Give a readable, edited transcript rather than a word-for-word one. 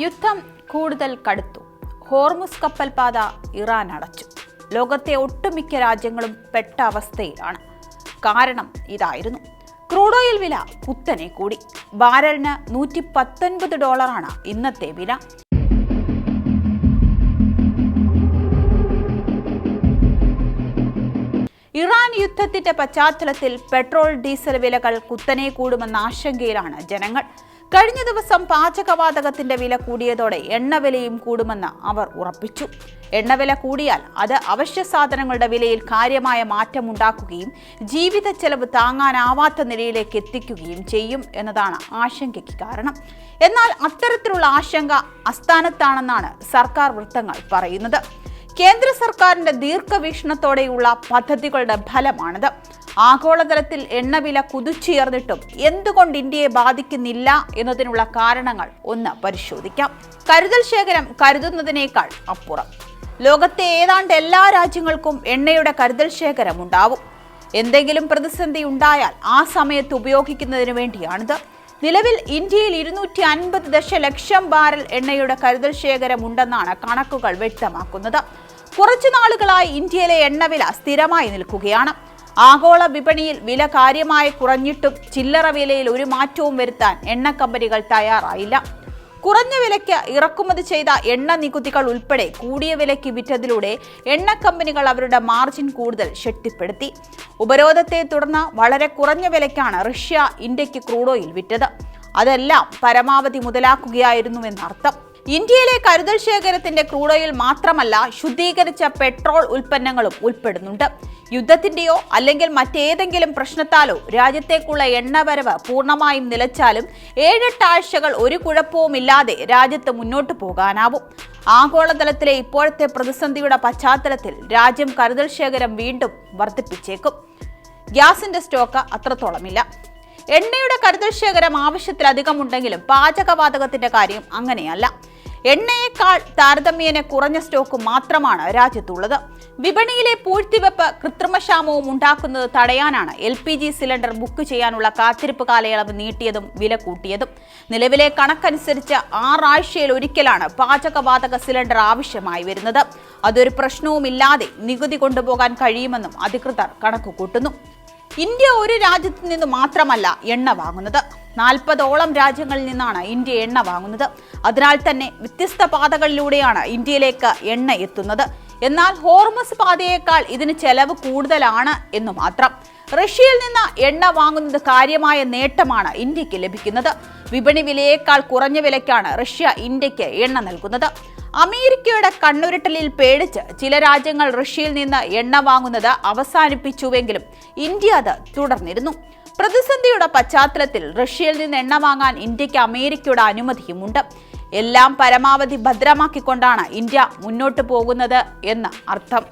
യുദ്ധം കൂടുതൽ കടുത്തു. ഹോർമുസ് കപ്പൽ പാത ഇറാൻ അടച്ചു. ലോകത്തെ ഒട്ടുമിക്ക രാജ്യങ്ങളും പെട്ട അവസ്ഥയിലാണ്. കാരണം ഇതായിരുന്നു. ക്രൂഡ് ഓയിൽ വില കുത്തനെ കൂടി. ബാരലിന് $119 ഇന്നത്തെ വില. ഇറാൻ യുദ്ധത്തിന്റെ പശ്ചാത്തലത്തിൽ പെട്രോൾ ഡീസൽ വിലകൾ കുത്തനെ കൂടുമെന്ന ആശങ്കയിലാണ് ജനങ്ങൾ. കഴിഞ്ഞ ദിവസം പാചകവാതകത്തിന്റെ വില കൂടിയതോടെ എണ്ണവിലയും കൂടുമെന്ന് അവർ ഉറപ്പിച്ചു. എണ്ണവില കൂടിയാൽ അത് അവശ്യ സാധനങ്ങളുടെ വിലയിൽ കാര്യമായ മാറ്റമുണ്ടാക്കുകയും ജീവിത ചെലവ് താങ്ങാനാവാത്ത നിലയിലേക്ക് എത്തിക്കുകയും ചെയ്യും എന്നതാണ് ആശങ്കയ്ക്ക് കാരണം. എന്നാൽ അത്തരത്തിലുള്ള ആശങ്ക അസ്ഥാനത്താണെന്നാണ് സർക്കാർ വൃത്തങ്ങൾ പറയുന്നത്. കേന്ദ്ര സർക്കാരിന്റെ ദീർഘവീക്ഷണത്തോടെയുള്ള പദ്ധതികളുടെ ഫലമാണിത്. ആഗോളതലത്തിൽ എണ്ണവില കുതിച്ചുയർന്നിട്ടും എന്തുകൊണ്ട് ഇന്ത്യയെ ബാധിക്കുന്നില്ല എന്നതിനുള്ള കാരണങ്ങൾ ഒന്ന് പരിശോധിക്കാം. കരുതൽ ശേഖരം കരുതുന്നതിനേക്കാൾ അപ്പുറം. ലോകത്തെ ഏതാണ്ട് എല്ലാ രാജ്യങ്ങൾക്കും എണ്ണയുടെ കരുതൽ ശേഖരം ഉണ്ടാവും. എന്തെങ്കിലും പ്രതിസന്ധി ഉണ്ടായാൽ ആ സമയത്ത് ഉപയോഗിക്കുന്നതിന് വേണ്ടിയാണിത്. നിലവിൽ ഇന്ത്യയിൽ 250 ദശലക്ഷം ബാരൽ എണ്ണയുടെ കരുതൽ ശേഖരം ഉണ്ടെന്നാണ് കണക്കുകൾ വ്യക്തമാക്കുന്നത്. കുറച്ചു നാളുകളായി ഇന്ത്യയിലെ എണ്ണവില സ്ഥിരമായി നിൽക്കുകയാണ്. ആഗോള വിപണിയിൽ വില കാര്യമായി കുറഞ്ഞിട്ടും ചില്ലറ വിലയിൽ ഒരു മാറ്റവും വരുത്താൻ എണ്ണ കമ്പനികൾ തയ്യാറായില്ല. കുറഞ്ഞ വിലയ്ക്ക് ഇറക്കുമതി ചെയ്ത എണ്ണ നികുതികൾ ഉൾപ്പെടെ കൂടിയ വിലയ്ക്ക് വിറ്റതിലൂടെ എണ്ണ കമ്പനികൾ അവരുടെ മാർജിൻ കൂടുതൽ ശക്തിപ്പെടുത്തി. ഉപരോധത്തെ തുടർന്ന് വളരെ കുറഞ്ഞ വിലയ്ക്കാണ് റഷ്യ ഇന്ത്യക്ക് ക്രൂഡ് ഓയിൽ വിറ്റത്. അതെല്ലാം പരമാവധി മുതലാക്കുകയായിരുന്നുവെന്നർത്ഥം. ഇന്ത്യയിലെ കരുതൽ ശേഖരത്തിന്റെ ക്രൂഡ് ഓയിൽ മാത്രമല്ല, ശുദ്ധീകരിച്ച പെട്രോൾ ഉൽപ്പന്നങ്ങളും ഉൾപ്പെടുന്നുണ്ട്. യുദ്ധത്തിന്റെയോ അല്ലെങ്കിൽ മറ്റേതെങ്കിലും പ്രശ്നത്താലോ രാജ്യത്തേക്കുള്ള എണ്ണവരവ് പൂർണ്ണമായും നിലച്ചാലും 7-8 ആഴ്ചകൾ ഒരു കുഴപ്പവുമില്ലാതെ രാജ്യത്ത് മുന്നോട്ട് പോകാനാവും. ആഗോളതലത്തിലെ ഇപ്പോഴത്തെ പ്രതിസന്ധിയുടെ പശ്ചാത്തലത്തിൽ രാജ്യം കരുതൽ ശേഖരം വീണ്ടും വർദ്ധിപ്പിച്ചേക്കും. ഗ്യാസിന്റെ സ്റ്റോക്ക് അത്രത്തോളമില്ല. എണ്ണയുടെ കരുതൽ ശേഖരം ആവശ്യത്തിലധികമുണ്ടെങ്കിലും പാചകവാതകത്തിന്റെ കാര്യം അങ്ങനെയല്ല. എണ്ണയേക്കാൾ താരതമ്യേന കുറഞ്ഞ സ്റ്റോക്ക് മാത്രമാണ് രാജ്യത്തുള്ളത്. വിപണിയിലെ പൂഴ്ത്തിവെപ്പ് കൃത്രിമക്ഷാമവും ഉണ്ടാക്കുന്നത് തടയാനാണ് LPG സിലിണ്ടർ ബുക്ക് ചെയ്യാനുള്ള കാത്തിരിപ്പ് കാലയളവ് നീട്ടിയതും വില കൂട്ടിയതും. നിലവിലെ കണക്കനുസരിച്ച് 6 ആഴ്ചയിൽ ഒരിക്കലാണ് പാചകവാതക സിലിണ്ടർ ആവശ്യമായി വരുന്നത്. അതൊരു പ്രശ്നവുമില്ലാതെ നികുതി കൊണ്ടുപോകാൻ കഴിയുമെന്നും അധികൃതർ കണക്കുകൂട്ടുന്നു. ഇന്ത്യ ഒരു രാജ്യത്തു നിന്ന് മാത്രമല്ല എണ്ണ വാങ്ങുന്നത്. 40ഓളം രാജ്യങ്ങളിൽ നിന്നാണ് ഇന്ത്യ എണ്ണ വാങ്ങുന്നത്. അതിനാൽ തന്നെ വ്യത്യസ്ത പാതകളിലൂടെയാണ് ഇന്ത്യയിലേക്ക് എണ്ണ എത്തുന്നത്. എന്നാൽ ഹോർമുസ് പാതയേക്കാൾ ഇതിന് ചെലവ് കൂടുതലാണ് എന്നു മാത്രം. റഷ്യയിൽ നിന്ന് എണ്ണ വാങ്ങുന്നത് കാര്യമായ നേട്ടമാണ് ഇന്ത്യക്ക് ലഭിക്കുന്നത്. വിപണി വിലയേക്കാൾ കുറഞ്ഞ വിലയ്ക്കാണ് റഷ്യ ഇന്ത്യക്ക് എണ്ണ നൽകുന്നത്. അമേരിക്കയുടെ കണ്ണുരുട്ടലിൽ പേടിച്ച് ചില രാജ്യങ്ങൾ റഷ്യയിൽ നിന്ന് എണ്ണ വാങ്ങുന്നത് അവസാനിപ്പിച്ചുവെങ്കിലും ഇന്ത്യ അത് തുടർന്നിരുന്നു. പ്രതിസന്ധിയുടെ പശ്ചാത്തലത്തിൽ റഷ്യയിൽ നിന്ന് എണ്ണ വാങ്ങാൻ ഇന്ത്യക്ക് അമേരിക്കയുടെ അനുമതിയുമുണ്ട്. എല്ലാം പരമാവധി ഭദ്രമാക്കിക്കൊണ്ടാണ് ഇന്ത്യ മുന്നോട്ട് പോകുന്നത് എന്ന് അർത്ഥം.